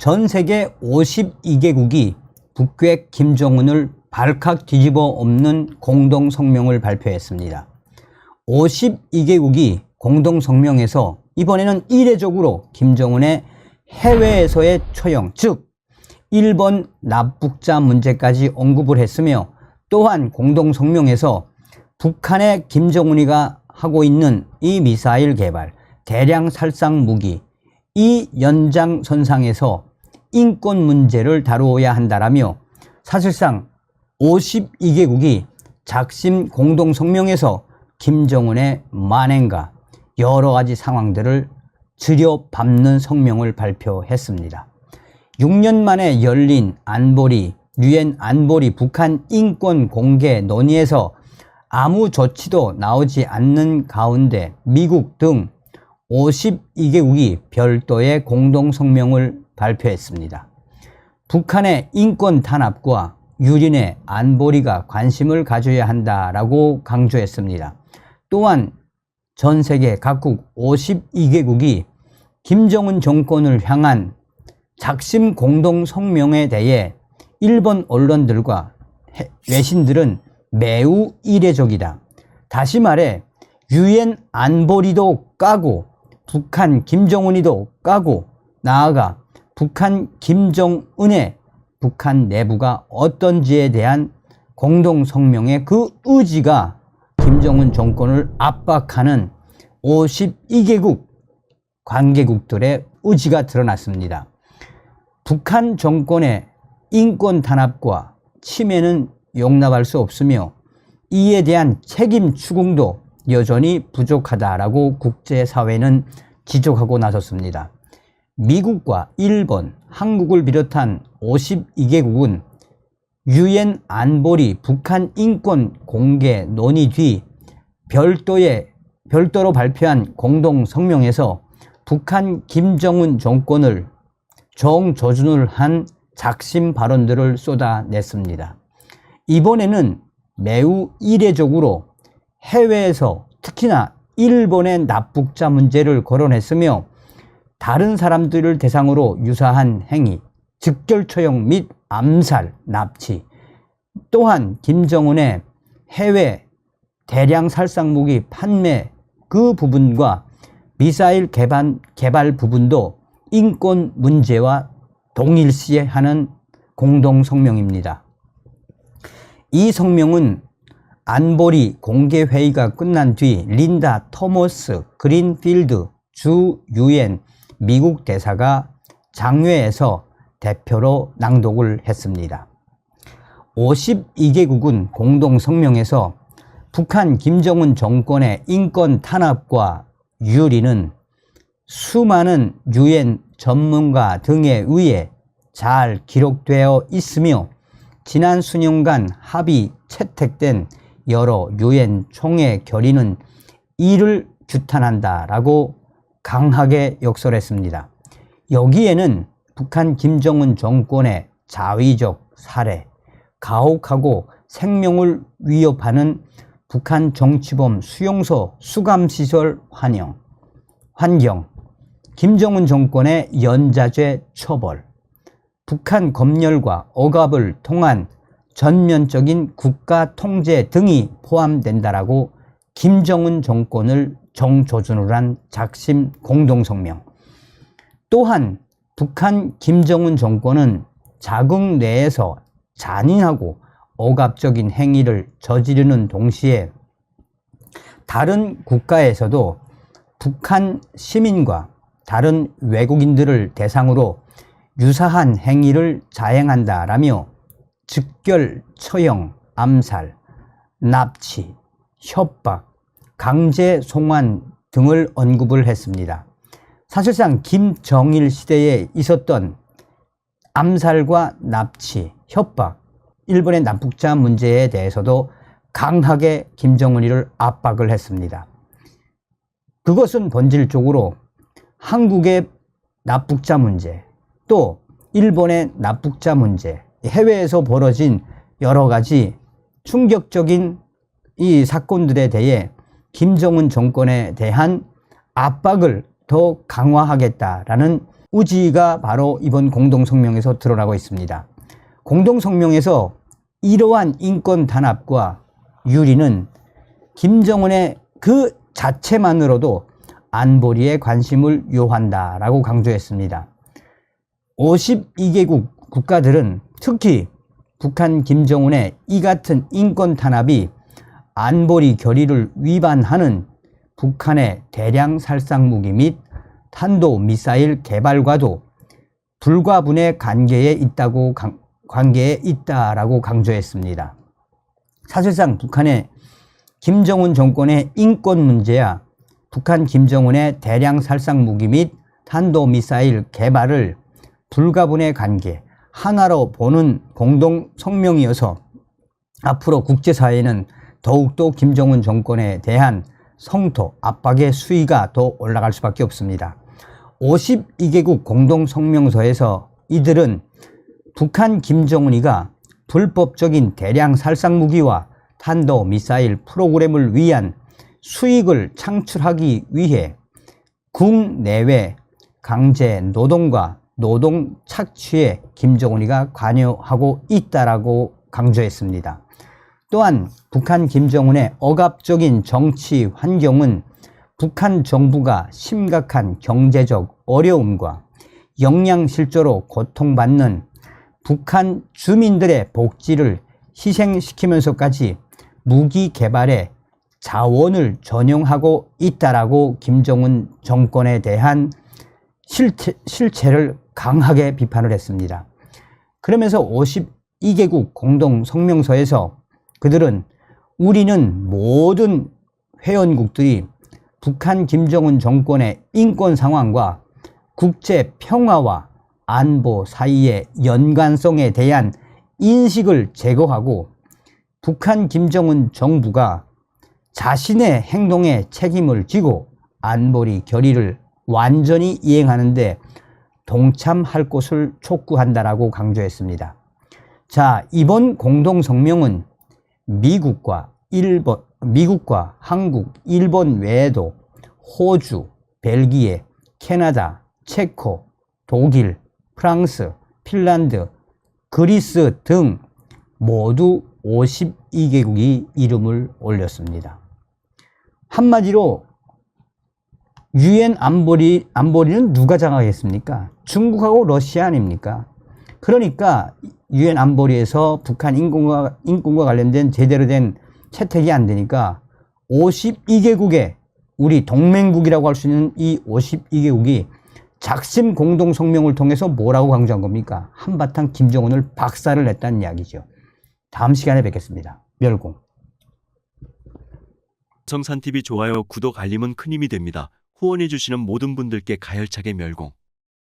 전 세계 52개국이 북괴 김정은을 발칵 뒤집어 엎는 공동성명을 발표했습니다. 52개국이 공동성명에서 이번에는 이례적으로 김정은의 해외에서의 처형, 즉 일본 납북자 문제까지 언급을 했으며, 또한 공동성명에서 북한의 김정은이가 하고 있는 이 미사일 개발, 대량 살상 무기, 이 연장선상에서 인권 문제를 다루어야 한다라며 사실상 52개국이 작심 공동성명에서 김정은의 만행과 여러 가지 상황들을 들여밟는 성명을 발표했습니다. 6년 만에 열린 안보리, 유엔 안보리 북한 인권 공개 논의에서 아무 조치도 나오지 않는 가운데 미국 등 52개국이 별도의 공동성명을 발표했습니다. 북한의 인권 탄압과 유린의 안보리가 관심을 가져야 한다라고 강조했습니다. 또한 전 세계 각국 52개국이 김정은 정권을 향한 작심 공동성명에 대해 일본 언론들과 외신들은 매우 이례적이다. 다시 말해 유엔 안보리도 까고 북한 김정은이도 까고 나아가 북한 김정은의 북한 내부가 어떤지에 대한 공동성명의 그 의지가 김정은 정권을 압박하는 52개국 관계국들의 의지가 드러났습니다. 북한 정권의 인권 탄압과 침해는 용납할 수 없으며 이에 대한 책임 추궁도 여전히 부족하다라고 국제사회는 지적하고 나섰습니다. 미국과 일본, 한국을 비롯한 52개국은 유엔 안보리 북한 인권 공개 논의 뒤 별도로 발표한 공동성명에서 북한 김정은 정권을 정조준을 한 작심 발언들을 쏟아냈습니다. 이번에는 매우 이례적으로 해외에서 특히나 일본의 납북자 문제를 거론했으며 다른 사람들을 대상으로 유사한 행위, 즉결처형 및 암살, 납치, 또한 김정은의 해외 대량 살상무기 판매 그 부분과 미사일 개발 부분도 인권 문제와 동일시하는 공동성명입니다. 이 성명은 안보리 공개회의가 끝난 뒤 린다 토머스 그린필드 주 유엔 미국 대사가 장외에서 대표로 낭독을 했습니다. 52개국은 공동성명에서 북한 김정은 정권의 인권 탄압과 유린은 수많은 유엔 전문가 등에 의해 잘 기록되어 있으며 지난 수년간 합의 채택된 여러 유엔 총회 결의는 이를 규탄한다라고 강하게 역설했습니다. 여기에는 북한 김정은 정권의 자위적 살해, 가혹하고 생명을 위협하는 북한 정치범 수용소 수감시설 환경, 김정은 정권의 연좌제 처벌, 북한 검열과 억압을 통한 전면적인 국가 통제 등이 포함된다라고 김정은 정권을 정조준을 한 작심 공동성명. 또한 북한 김정은 정권은 자국 내에서 잔인하고 억압적인 행위를 저지르는 동시에 다른 국가에서도 북한 시민과 다른 외국인들을 대상으로 유사한 행위를 자행한다라며 즉결, 처형, 암살, 납치, 협박, 강제 송환 등을 언급을 했습니다. 사실상 김정일 시대에 있었던 암살과 납치, 협박, 일본의 납북자 문제에 대해서도 강하게 김정은이를 압박을 했습니다. 그것은 본질적으로 한국의 납북자 문제, 또 일본의 납북자 문제, 해외에서 벌어진 여러 가지 충격적인 이 사건들에 대해 김정은 정권에 대한 압박을 더 강화하겠다라는 우지가 바로 이번 공동성명에서 드러나고 있습니다. 공동성명에서 이러한 인권 단합과 유리는 김정은의 그 자체만으로도 안보리에 관심을 요한다라고 강조했습니다. 52개국 국가들은 특히 북한 김정은의 이 같은 인권 탄압이 안보리 결의를 위반하는 북한의 대량 살상 무기 및 탄도 미사일 개발과도 불가분의 관계에 있다라고 강조했습니다. 사실상 북한의 김정은 정권의 인권 문제야 북한 김정은의 대량 살상 무기 및 탄도 미사일 개발을 불가분의 관계 하나로 보는 공동 성명이어서 앞으로 국제사회는 더욱더 김정은 정권에 대한 성토, 압박의 수위가 더 올라갈 수밖에 없습니다. 52개국 공동성명서에서 이들은 북한 김정은이가 불법적인 대량 살상무기와 탄도미사일 프로그램을 위한 수익을 창출하기 위해 국내외 강제 노동과 노동 착취에 김정은이가 관여하고 있다라고 강조했습니다. 또한 북한 김정은의 억압적인 정치 환경은 북한 정부가 심각한 경제적 어려움과 영양실조로 고통받는 북한 주민들의 복지를 희생시키면서까지 무기 개발에 자원을 전용하고 있다라고 김정은 정권에 대한 실체를 강하게 비판을 했습니다. 그러면서 52개국 공동성명서에서 그들은 우리는 모든 회원국들이 북한 김정은 정권의 인권 상황과 국제 평화와 안보 사이의 연관성에 대한 인식을 제거하고 북한 김정은 정부가 자신의 행동에 책임을 지고 안보리 결의를 완전히 이행하는 데 동참할 것을 촉구한다라고 강조했습니다. 자, 이번 공동성명은 미국과 한국, 일본 외에도 호주, 벨기에, 캐나다, 체코, 독일, 프랑스, 핀란드, 그리스 등 모두 52개국이 이름을 올렸습니다. 한마디로 유엔 안보리는 누가 장악했습니까? 중국하고 러시아 아닙니까? 그러니까 유엔 안보리에서 북한 인권과 관련된 제대로 된 채택이 안 되니까 52개국의 우리 동맹국이라고 할 수 있는 이 52개국이 작심 공동성명을 통해서 뭐라고 강조한 겁니까? 한바탕 김정은을 박살을 냈다는 이야기죠. 다음 시간에 뵙겠습니다. 멸공. 성산TV 좋아요, 구독, 알림은 큰 힘이 됩니다. 후원해주시는 모든 분들께 가열차게 멸공.